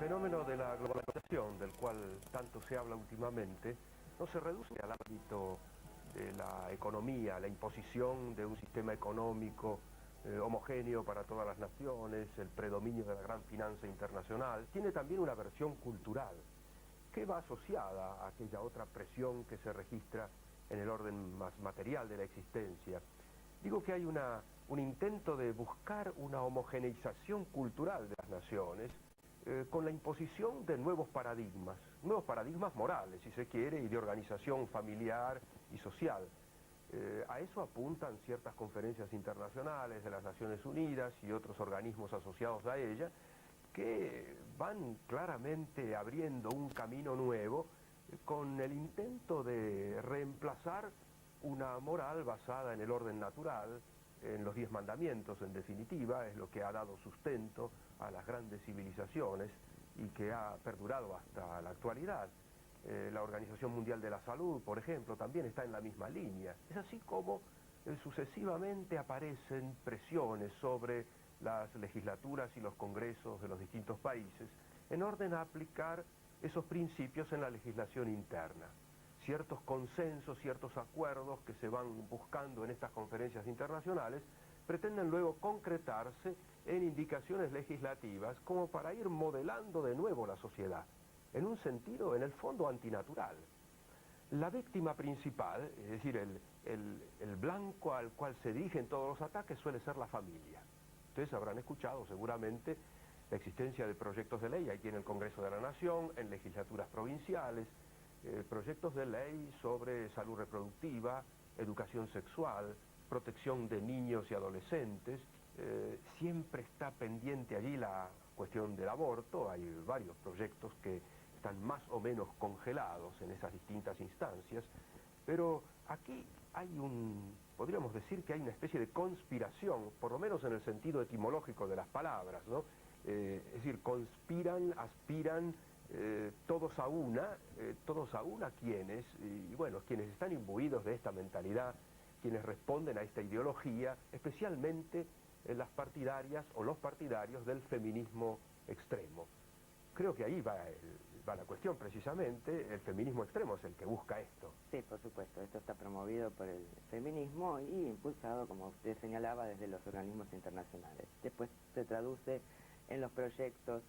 fenómeno de la globalización, del cual tanto se habla últimamente, no se reduce al ámbito de la economía, la imposición de un sistema económico homogéneo para todas las naciones, el predominio de la gran finanza internacional. Tiene también una versión cultural, que va asociada a aquella otra presión que se registra en el orden más material de la existencia. Digo que hay un intento de buscar una homogeneización cultural de las naciones, con la imposición de nuevos paradigmas morales, si se quiere, y de organización familiar y social. A eso apuntan ciertas conferencias internacionales de las Naciones Unidas y otros organismos asociados a ella, que van claramente abriendo un camino nuevo con el intento de reemplazar una moral basada en el orden natural, en los 10 mandamientos, en definitiva, es lo que ha dado sustento a las grandes civilizaciones y que ha perdurado hasta la actualidad. La Organización Mundial de la Salud, por ejemplo, también está en la misma línea. Es así como sucesivamente aparecen presiones sobre las legislaturas y los congresos de los distintos países en orden a aplicar esos principios en la legislación interna. Ciertos consensos, ciertos acuerdos que se van buscando en estas conferencias internacionales pretenden luego concretarse en indicaciones legislativas como para ir modelando de nuevo la sociedad, en un sentido, en el fondo, antinatural. La víctima principal, es decir, el blanco al cual se dirigen todos los ataques, suele ser la familia. Ustedes habrán escuchado seguramente la existencia de proyectos de ley aquí en el Congreso de la Nación, en legislaturas provinciales, proyectos de ley sobre salud reproductiva, educación sexual, protección de niños y adolescentes. Siempre está pendiente allí la cuestión del aborto. Hay varios proyectos que están más o menos congelados en esas distintas instancias, pero aquí hay podríamos decir que hay una especie de conspiración, por lo menos en el sentido etimológico de las palabras, ¿no? Es decir, conspiran, aspiran, todos a una quienes, y bueno, quienes están imbuidos de esta mentalidad, quienes responden a esta ideología, especialmente las partidarias o los partidarios del feminismo extremo. Creo que ahí va la cuestión precisamente. El feminismo extremo es el que busca esto. Sí, por supuesto, esto está promovido por el feminismo y impulsado, como usted señalaba, desde los organismos internacionales. Después se traduce en los proyectos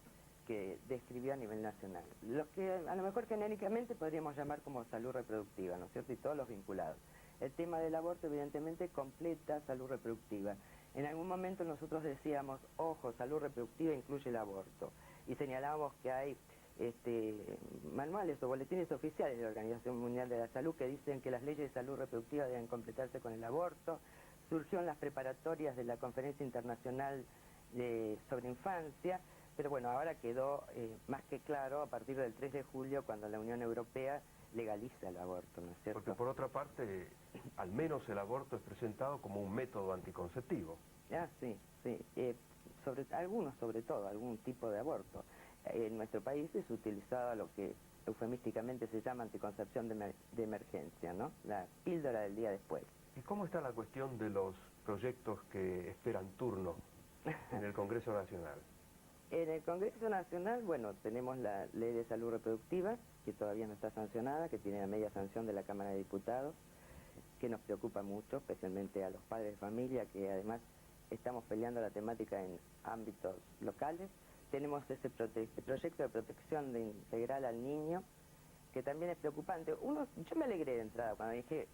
que describió a nivel nacional, los que a lo mejor genéricamente podríamos llamar como salud reproductiva, ¿no es cierto?, y todos los vinculados. El tema del aborto evidentemente completa salud reproductiva. En algún momento nosotros decíamos, ojo, salud reproductiva incluye el aborto, y señalábamos que hay manuales o boletines oficiales de la Organización Mundial de la Salud que dicen que las leyes de salud reproductiva deben completarse con el aborto. Surgió en las preparatorias de la Conferencia Internacional sobre Infancia, pero bueno, ahora quedó más que claro a partir del 3 de julio cuando la Unión Europea legaliza el aborto, ¿no es cierto? Porque por otra parte, al menos el aborto es presentado como un método anticonceptivo. Ah, sí, sí. Sobre todo, algún tipo de aborto. En nuestro país es utilizado lo que eufemísticamente se llama anticoncepción de emergencia, ¿no? La píldora del día después. ¿Y cómo está la cuestión de los proyectos que esperan turno en el Congreso Nacional? En el Congreso Nacional, bueno, tenemos la Ley de Salud Reproductiva, que todavía no está sancionada, que tiene la media sanción de la Cámara de Diputados, que nos preocupa mucho, especialmente a los padres de familia, que además estamos peleando la temática en ámbitos locales. Tenemos ese proyecto de protección integral al niño, que también es preocupante. Yo me alegré de entrada cuando dije,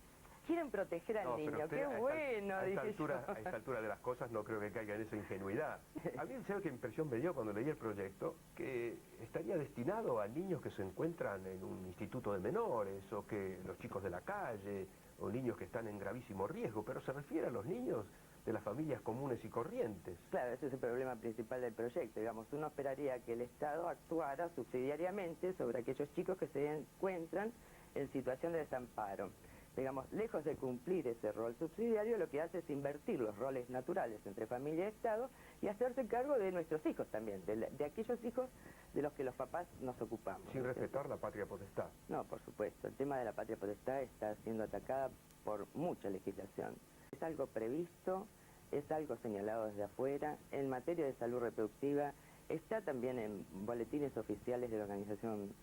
quieren proteger al niño, qué bueno, a esta altura de las cosas no creo que caiga en esa ingenuidad. A mí, ¿sabe qué impresión me dio cuando leí el proyecto? Que estaría destinado a niños que se encuentran en un instituto de menores, o que los chicos de la calle, o niños que están en gravísimo riesgo, pero se refiere a los niños de las familias comunes y corrientes. Claro, ese es el problema principal del proyecto. Digamos, uno esperaría que el Estado actuara subsidiariamente sobre aquellos chicos que se encuentran en situación de desamparo. Digamos, lejos de cumplir ese rol subsidiario, lo que hace es invertir los roles naturales entre familia y Estado y hacerse cargo de nuestros hijos también, de aquellos hijos de los que los papás nos ocupamos. Sin respetar la patria potestad. No, por supuesto. El tema de la patria potestad está siendo atacada por mucha legislación. Es algo previsto, es algo señalado desde afuera. En materia de salud reproductiva, Está también en boletines oficiales de la Organización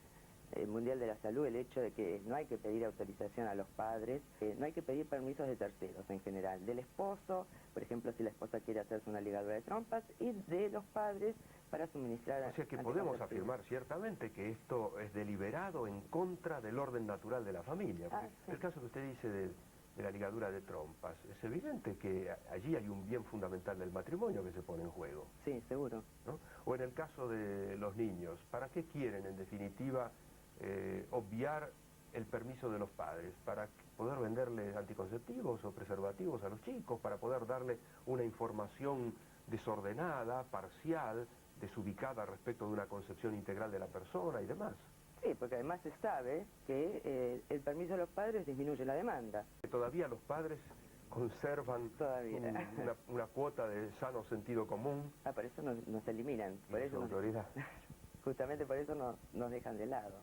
Mundial de la Salud el hecho de que no hay que pedir autorización a los padres, no hay que pedir permisos de terceros en general, del esposo, por ejemplo, si la esposa quiere hacerse una ligadura de trompas, y de los padres para suministrar... O sea que podemos afirmar ciertamente que esto es deliberado en contra del orden natural de la familia. Sí. El caso que usted dice de la ligadura de trompas, es evidente que allí hay un bien fundamental del matrimonio que se pone en juego. Sí, seguro. ¿No? O en el caso de los niños, ¿para qué quieren en definitiva obviar el permiso de los padres? ¿Para poder venderles anticonceptivos o preservativos a los chicos? ¿Para poder darle una información desordenada, parcial, desubicada respecto de una concepción integral de la persona y demás? Sí, porque además se sabe que el permiso de los padres disminuye la demanda. Todavía los padres conservan una cuota de sano sentido común. Por eso nos eliminan. Por eso autoridad. Justamente por eso nos dejan de lado.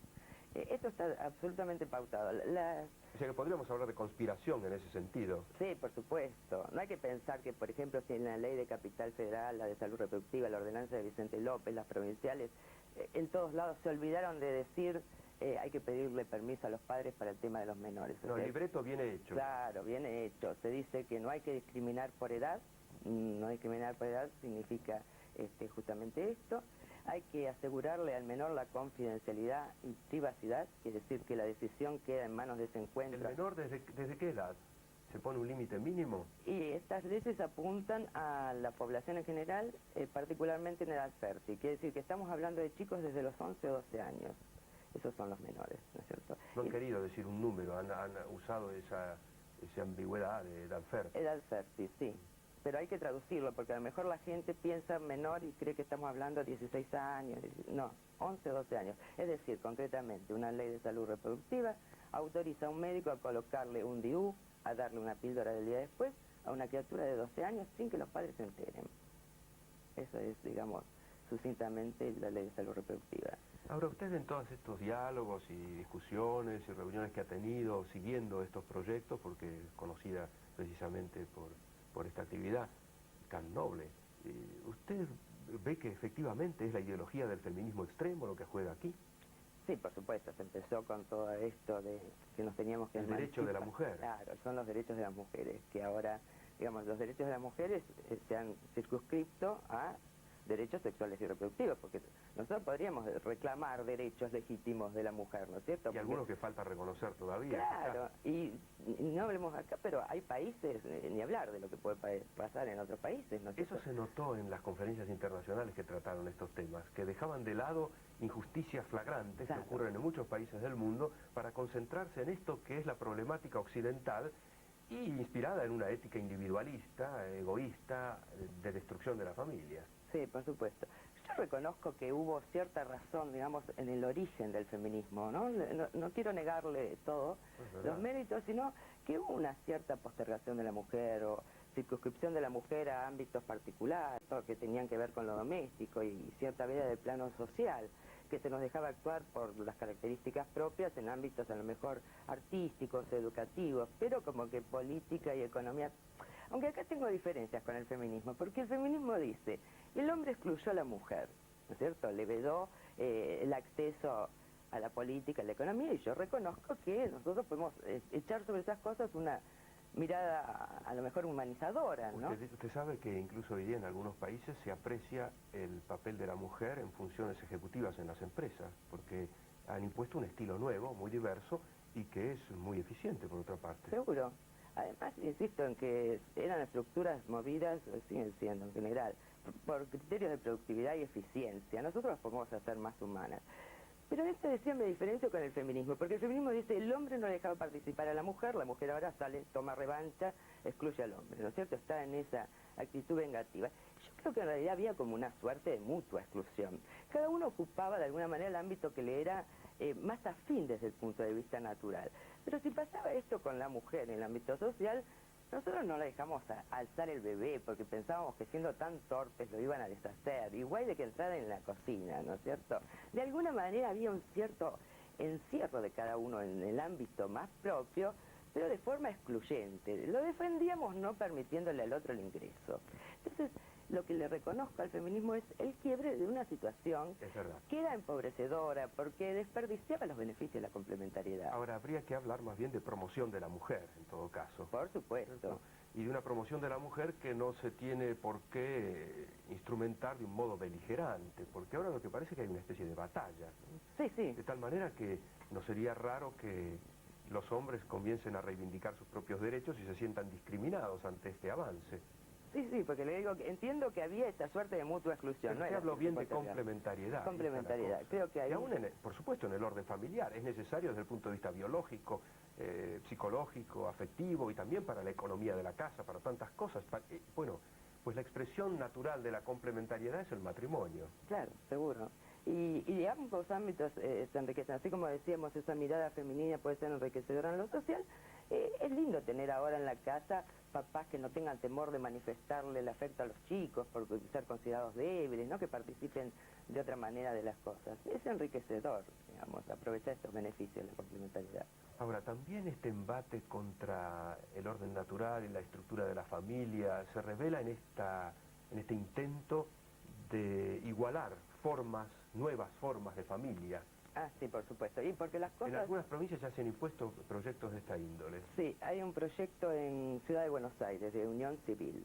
Esto está absolutamente pautado. O sea que podríamos hablar de conspiración en ese sentido. Sí, por supuesto. No hay que pensar que, por ejemplo, si en la ley de Capital Federal, la de Salud Reproductiva, la ordenanza de Vicente López, las provinciales, en todos lados se olvidaron de decir hay que pedirle permiso a los padres para el tema de los menores. No, el libreto viene hecho. Claro, viene hecho. Se dice que no hay que discriminar por edad. No discriminar por edad significa justamente esto. Hay que asegurarle al menor la confidencialidad y privacidad, quiere decir que la decisión queda en manos de ese encuentro. ¿El menor desde qué edad? ¿Se pone un límite mínimo? Y estas leyes apuntan a la población en general, particularmente en edad fértil. Quiere decir que estamos hablando de chicos desde los 11 o 12 años. Esos son los menores, ¿no es cierto? No han querido decir un número, han usado esa ambigüedad de edad fértil. Edad fértil, sí. Pero hay que traducirlo, porque a lo mejor la gente piensa menor y cree que estamos hablando de 16 años. No, 11 o 12 años. Es decir, concretamente, una ley de salud reproductiva autoriza a un médico a colocarle un DIU, a darle una píldora del día después, a una criatura de 12 años sin que los padres se enteren. Eso es, digamos, sucintamente la ley de salud reproductiva. Ahora, usted en todos estos diálogos y discusiones y reuniones que ha tenido siguiendo estos proyectos, porque es conocida precisamente por esta actividad tan noble, ¿usted ve que efectivamente es la ideología del feminismo extremo lo que juega aquí? Sí, por supuesto, se empezó con todo esto de que nos teníamos que... El derecho de la mujer. Claro, son los derechos de las mujeres, que ahora, digamos, los derechos de las mujeres se han circunscrito a derechos sexuales y reproductivos, porque nosotros podríamos reclamar derechos legítimos de la mujer, ¿no es cierto? Y algunos que falta reconocer todavía. Claro, y no hablemos acá, pero hay países, ni hablar de lo que puede pasar en otros países, ¿no es cierto? Eso se notó en las conferencias internacionales que trataron estos temas, que dejaban de lado injusticias flagrantes que ocurren en muchos países del mundo para concentrarse en esto que es la problemática occidental y inspirada en una ética individualista, egoísta, de destrucción de la familia. Sí, por supuesto. Yo reconozco que hubo cierta razón, digamos, en el origen del feminismo, ¿no? No quiero negarle todo, los méritos, sino que hubo una cierta postergación de la mujer o circunscripción de la mujer a ámbitos particulares, que tenían que ver con lo doméstico y cierta vida del plano social, que se nos dejaba actuar por las características propias en ámbitos a lo mejor artísticos, educativos, pero como que política y economía... Aunque acá tengo diferencias con el feminismo, porque el feminismo dice, el hombre excluyó a la mujer, ¿no es cierto? Le vedó el acceso a la política, a la economía, y yo reconozco que nosotros podemos echar sobre esas cosas una mirada a lo mejor humanizadora, ¿no? Usted sabe que incluso hoy día en algunos países se aprecia el papel de la mujer en funciones ejecutivas en las empresas, porque han impuesto un estilo nuevo, muy diverso, y que es muy eficiente por otra parte. Seguro. Además, insisto en que eran estructuras movidas, siguen siendo en general, por criterios de productividad y eficiencia. Nosotros las podemos hacer más humanas. Pero en decía me diferencio con el feminismo, porque el feminismo dice el hombre no dejaba participar a la mujer ahora sale, toma revancha, excluye al hombre, ¿no es cierto? Está en esa actitud vengativa. Yo creo que en realidad había como una suerte de mutua exclusión. Cada uno ocupaba de alguna manera el ámbito que le era más afín desde el punto de vista natural. Pero si pasaba esto con la mujer en el ámbito social, nosotros no la dejamos alzar el bebé porque pensábamos que siendo tan torpes lo iban a deshacer, igual de que entrar en la cocina, ¿no es cierto? De alguna manera había un cierto encierro de cada uno en el ámbito más propio, pero de forma excluyente. Lo defendíamos no permitiéndole al otro el ingreso. Entonces, lo que le reconozco al feminismo es el quiebre de una situación Es verdad. que era empobrecedora porque desperdiciaba los beneficios de la complementariedad. Ahora, habría que hablar más bien de promoción de la mujer, en todo caso. Por supuesto. Y de una promoción de la mujer que no se tiene por qué instrumentar de un modo beligerante, porque ahora lo que parece es que hay una especie de batalla, ¿no? Sí, sí. De tal manera que no sería raro que los hombres comiencen a reivindicar sus propios derechos y se sientan discriminados ante este avance. Sí, sí, porque le digo que entiendo que había esta suerte de mutua exclusión. Pero No se era hablo bien de supuesto, complementariedad. complementariedad. Esa es la cosa. Creo que hay Y aún, por supuesto, en el orden familiar. Es necesario desde el punto de vista biológico, psicológico, afectivo y también para la economía de la casa, para tantas cosas. Bueno, pues la expresión natural de la complementariedad es el matrimonio. Claro, seguro. Y ambos ámbitos se enriquecen. Así como decíamos, esa mirada femenina puede ser enriquecedora en lo social. Es lindo tener ahora en la casa papás que no tengan temor de manifestarle el afecto a los chicos por ser considerados débiles, ¿no? Que participen de otra manera de las cosas. Es enriquecedor, digamos, aprovechar estos beneficios de la complementariedad. Ahora, también este embate contra el orden natural y la estructura de la familia se revela en este intento de igualar nuevas formas de familia. Ah, sí, por supuesto. Y porque las En cosas... algunas provincias ya se han impuesto proyectos de esta índole. Sí, hay un proyecto en Ciudad de Buenos Aires, de Unión Civil.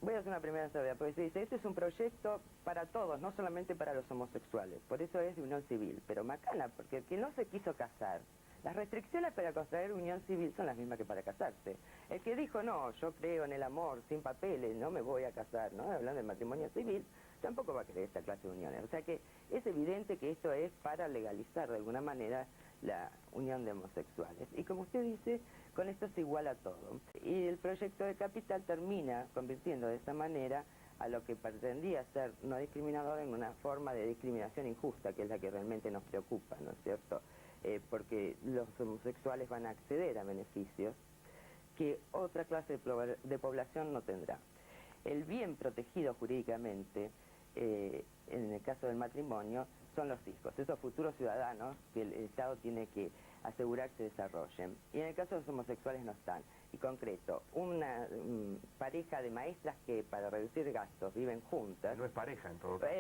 Voy a hacer una primera salvedad, porque se dice, este es un proyecto para todos, no solamente para los homosexuales. Por eso es de unión civil, pero macana, porque el que no se quiso casar, las restricciones para contraer unión civil son las mismas que para casarse. El que dijo, no, yo creo en el amor, sin papeles, no me voy a casar, ¿no? Hablando del matrimonio civil, tampoco va a querer esta clase de uniones. O sea que es evidente que esto es para legalizar de alguna manera la unión de homosexuales. Y como usted dice, con esto se iguala todo. Y el proyecto de Capital termina convirtiendo de esta manera a lo que pretendía ser no discriminador en una forma de discriminación injusta, que es la que realmente nos preocupa, ¿no es cierto? Porque los homosexuales van a acceder a beneficios que otra clase de población no tendrá. El bien protegido jurídicamente, en el caso del matrimonio, son los hijos, esos futuros ciudadanos que el Estado tiene que asegurar que se desarrollen. Y en el caso de los homosexuales no están. Y concreto, una pareja de maestras que para reducir gastos viven juntas... No es pareja en todo caso.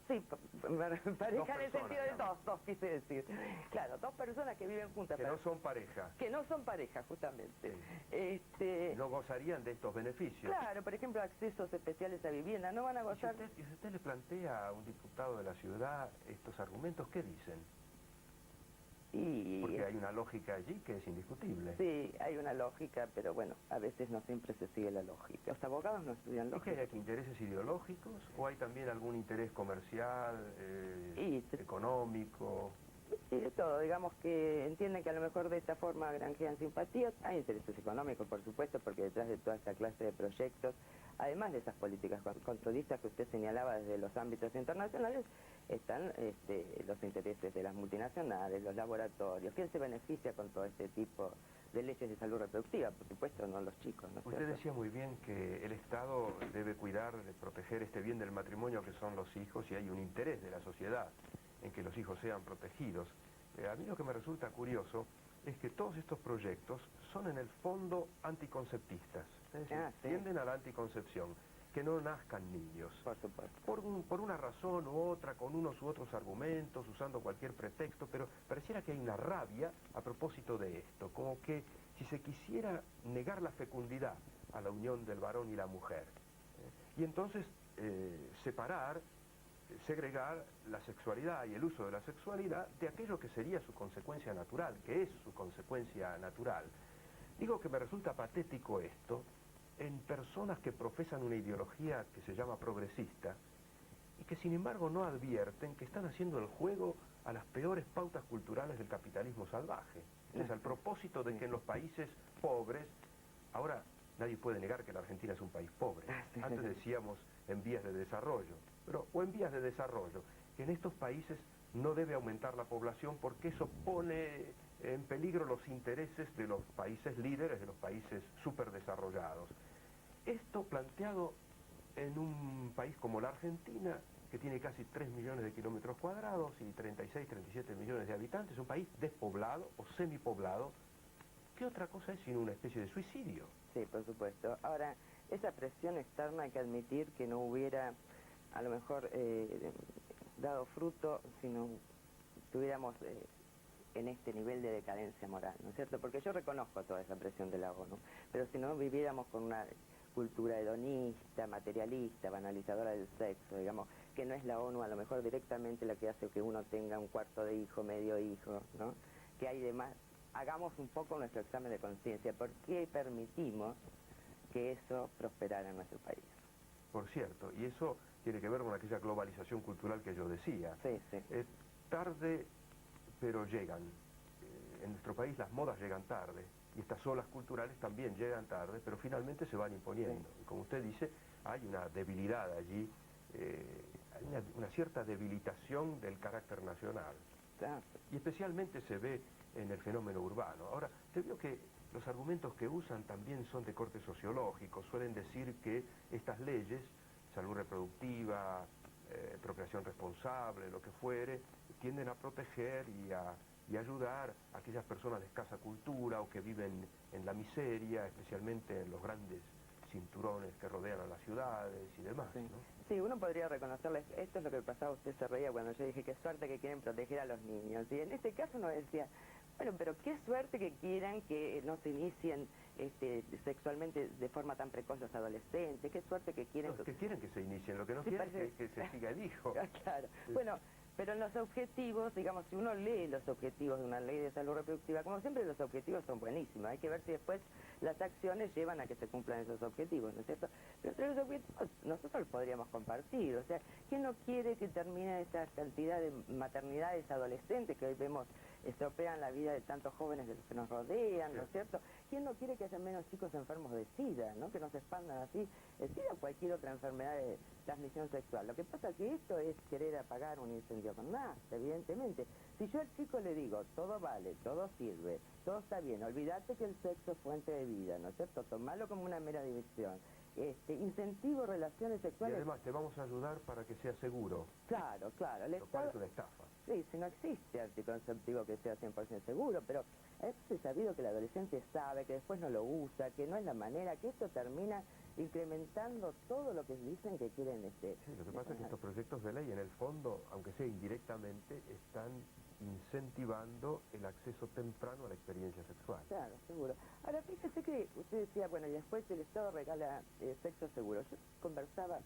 Sí, pareja en el sentido de digamos. dos, quise decir. Claro, dos personas que viven juntas. Que no son pareja. Que no son pareja, justamente. Sí. No gozarían de estos beneficios. Claro, por ejemplo, accesos especiales a vivienda, no van a gozar... Y si usted le plantea a un diputado de la ciudad estos argumentos, ¿qué dicen? Porque hay una lógica allí que es indiscutible. Sí, hay una lógica, pero bueno, a veces no siempre se sigue la lógica. Los abogados no estudian lógica. ¿Es que hay aquí intereses ideológicos o hay también algún interés comercial, económico? Sí, de todo. Digamos que entienden que a lo mejor de esta forma granjean simpatías. Hay intereses económicos, por supuesto, porque detrás de toda esta clase de proyectos, además de esas políticas controlistas que usted señalaba desde los ámbitos internacionales, están los intereses de las multinacionales, los laboratorios. ¿Quién se beneficia con todo este tipo de leyes de salud reproductiva? Por supuesto, no los chicos, ¿no es Usted cierto? decía muy bien que el Estado debe cuidar, de proteger este bien del matrimonio que son los hijos, y hay un interés de la sociedad en que los hijos sean protegidos. A mí lo que me resulta curioso es que todos estos proyectos son en el fondo anticonceptistas, es decir, Sí. tienden a la anticoncepción, que no nazcan niños. Por supuesto. Por una razón u otra, con unos u otros argumentos, usando cualquier pretexto, pero pareciera que hay una rabia a propósito de esto, como que si se quisiera negar la fecundidad a la unión del varón y la mujer, y entonces separar, segregar la sexualidad y el uso de la sexualidad de aquello que sería su consecuencia natural, que es su consecuencia natural. Digo que me resulta patético esto en personas que profesan una ideología que se llama progresista y que sin embargo no advierten que están haciendo el juego a las peores pautas culturales del capitalismo salvaje. Es al propósito de que en los países pobres, ahora nadie puede negar que la Argentina es un país pobre, antes decíamos en vías de desarrollo, o en vías de desarrollo, que en estos países no debe aumentar la población porque eso pone en peligro los intereses de los países líderes, de los países superdesarrollados. Esto planteado en un país como la Argentina, que tiene casi 3 millones de kilómetros cuadrados y 36, 37 millones de habitantes, un país despoblado o semipoblado, ¿qué otra cosa es sino una especie de suicidio? Sí, por supuesto. Ahora, esa presión externa hay que admitir que no hubiera a lo mejor dado fruto si no tuviéramos en este nivel de decadencia moral, ¿no es cierto? Porque yo reconozco toda esa presión de la ONU, pero si no viviéramos con una cultura hedonista, materialista, banalizadora del sexo, digamos, que no es la ONU a lo mejor directamente la que hace que uno tenga un cuarto de hijo, medio hijo, ¿no? Que hay demás. Hagamos un poco nuestro examen de conciencia. ¿Por qué permitimos que eso prosperara en nuestro país? Por cierto, y eso tiene que ver con aquella globalización cultural que yo decía. Sí, sí. Es tarde, pero llegan. En nuestro país las modas llegan tarde, y estas olas culturales también llegan tarde, pero finalmente se van imponiendo. Sí. Y como usted dice, hay una debilidad allí, hay una cierta debilitación del carácter nacional. Claro. Y especialmente se ve en el fenómeno urbano. Ahora, te veo que los argumentos que usan también son de corte sociológico. Suelen decir que estas leyes, salud reproductiva, procreación responsable, lo que fuere, tienden a proteger y ayudar a aquellas personas de escasa cultura o que viven en la miseria, especialmente en los grandes cinturones que rodean a las ciudades y demás, Sí. ¿no? Sí, uno podría reconocerles, esto es lo que pasaba, usted se reía cuando yo dije qué suerte que quieren proteger a los niños. Y en este caso uno decía, bueno, pero qué suerte que quieran que no se inicien sexualmente de forma tan precoz los adolescentes, qué suerte que quieren... No, es que quieren que se inicien, lo que no Sí, quieren parece- es que se siga el hijo. Claro. Sí. Bueno, pero en los objetivos, digamos, si uno lee los objetivos de una ley de salud reproductiva, como siempre los objetivos son buenísimos, hay que ver si después las acciones llevan a que se cumplan esos objetivos, ¿no es cierto? Pero entre los objetivos nosotros los podríamos compartir, o sea, ¿quién no quiere que termine esa cantidad de maternidades adolescentes que hoy vemos estropean la vida de tantos jóvenes de los que nos rodean, ¿no es cierto? ¿Quién no quiere que haya menos chicos enfermos de SIDA, ¿no? Que no se expandan así el SIDA o cualquier otra enfermedad de transmisión sexual? Lo que pasa es que esto es querer apagar un incendio con nafta, evidentemente. Si yo al chico le digo, todo vale, todo sirve, todo está bien, olvídate que el sexo es fuente de vida, ¿no es cierto? Tomalo como una mera diversión. Incentivo relaciones Y sexuales... además te vamos a ayudar para que sea seguro, Claro, claro. El lo cual Estado... es una estafa. Sí, si no existe anticonceptivo que sea 100% seguro, pero es sabido que el adolescente sabe, que después no lo usa, que no es la manera, que esto termina incrementando todo lo que dicen que quieren Sí, lo que pasa es que estos proyectos de ley, en el fondo, aunque sea indirectamente, están incentivando el acceso temprano a la experiencia sexual. Claro, seguro. Ahora, fíjese que usted decía, bueno, y después el Estado regala sexo seguro. Yo conversaba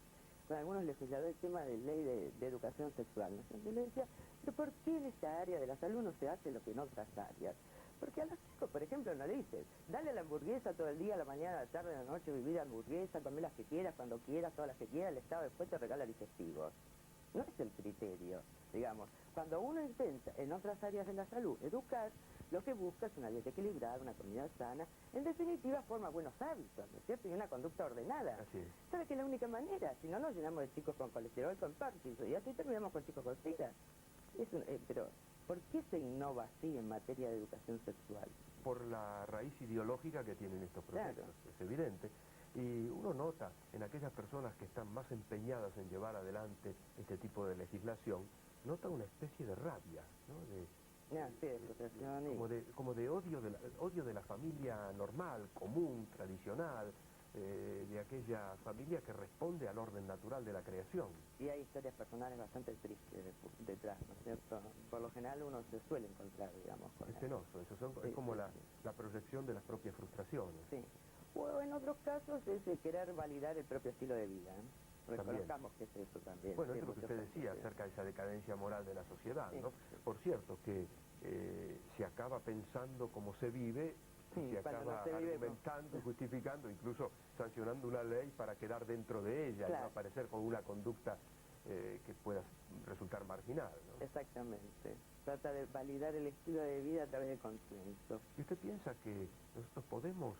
con algunos legisladores el tema de ley de educación sexual, ¿no? Y le decía, pero ¿por qué en esta área de la salud no se hace lo que en otras áreas? Porque a los chicos, por ejemplo, no le dicen, dale a la hamburguesa todo el día, a la mañana, a la tarde, a la noche, vivir la hamburguesa, comer las que quieras, cuando quieras, todas las que quieras, el Estado después te regala digestivos. No es el criterio, digamos. Cuando uno intenta en otras áreas de la salud educar, lo que busca es una dieta equilibrada, una comida sana, en definitiva forma buenos hábitos, ¿no es cierto? Y una conducta ordenada. Así es. ¿Sabe que es la única manera? Si no, nos llenamos de chicos con colesterol, con Parkinson, y así terminamos con chicos con SIDA. Pero, ¿por qué se innova así en materia de educación sexual? Por la raíz ideológica que tienen estos proyectos, Claro. es evidente. Y uno nota en aquellas personas que están más empeñadas en llevar adelante este tipo de legislación, nota una especie de rabia, ¿no? Sí, de frustración y... Como de odio de la familia normal, común, tradicional, de aquella familia que responde al orden natural de la creación. Y hay historias personales bastante tristes detrás, ¿no es cierto? Por lo general uno se suele encontrar, digamos, con Es penoso, Sí, es como sí, la proyección de las propias frustraciones. Sí. O en otros casos es querer validar el propio estilo de vida, ¿eh? También. Reconozcamos que es eso también. Bueno, sí, esto es lo que muchos usted decía casos, acerca de esa decadencia moral de la sociedad, Sí, ¿no? sí. Por cierto, que se acaba pensando cómo se vive, y Sí, se cuando acaba no se vive argumentando, justificando, incluso sancionando una ley para quedar dentro de ella, y Claro. no aparecer con una conducta que pueda resultar marginal, ¿no? Exactamente. Trata de validar el estilo de vida a través del consenso. ¿Y usted piensa que nosotros podemos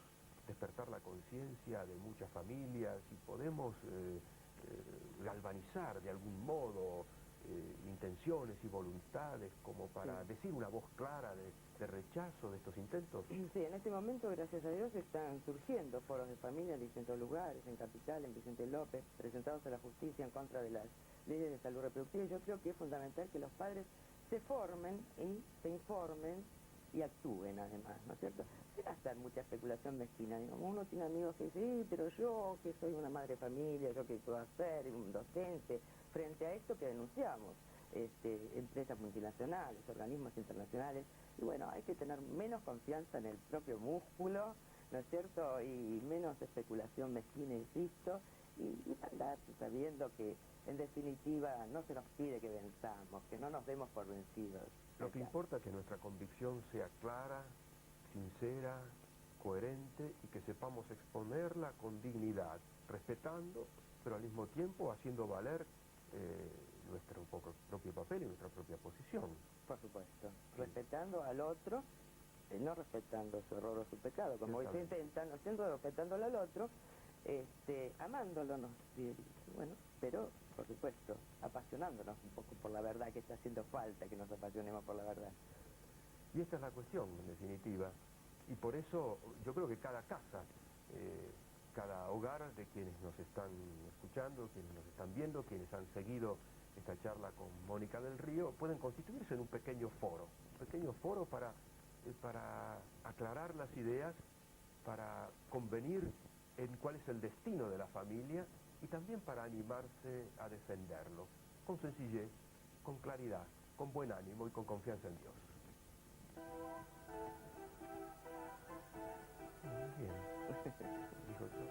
despertar la conciencia de muchas familias y podemos galvanizar de algún modo intenciones y voluntades como para Sí. decir una voz clara de rechazo de estos intentos? Sí, en este momento, gracias a Dios, están surgiendo foros de familia en distintos lugares, en Capital, en Vicente López, presentados a la justicia en contra de las leyes de salud reproductiva. Yo creo que es fundamental que los padres se formen y se informen y actúen además, ¿no es cierto? Sin hacer mucha especulación mezquina, digamos, uno tiene amigos que dicen, pero yo que soy una madre de familia, yo qué puedo hacer, un docente, frente a esto que denunciamos, empresas multinacionales, organismos internacionales, y bueno, hay que tener menos confianza en el propio músculo, ¿no es cierto?, y menos especulación mezquina, insisto, y andar sabiendo que en definitiva no se nos pide que venzamos, que no nos demos por vencidos. Lo que importa es que nuestra convicción sea clara, sincera, coherente y que sepamos exponerla con dignidad, respetando, pero al mismo tiempo haciendo valer nuestro propio papel y nuestra propia posición. Por supuesto, respetando al otro, no respetando su error o su pecado, como hoy se intentan, haciendo respetándolo al otro, amándolo, bueno, pero por supuesto, apasionándonos un poco por la verdad, que está haciendo falta que nos apasionemos por la verdad. Y esta es la cuestión, en definitiva, y por eso yo creo que cada casa, cada hogar de quienes nos están escuchando, quienes nos están viendo, quienes han seguido esta charla con Mónica del Río, pueden constituirse en un pequeño foro para aclarar las ideas, para convenir en cuál es el destino de la familia y también para animarse a defenderlo, con sencillez, con claridad, con buen ánimo y con confianza en Dios. Bien. Dijo yo.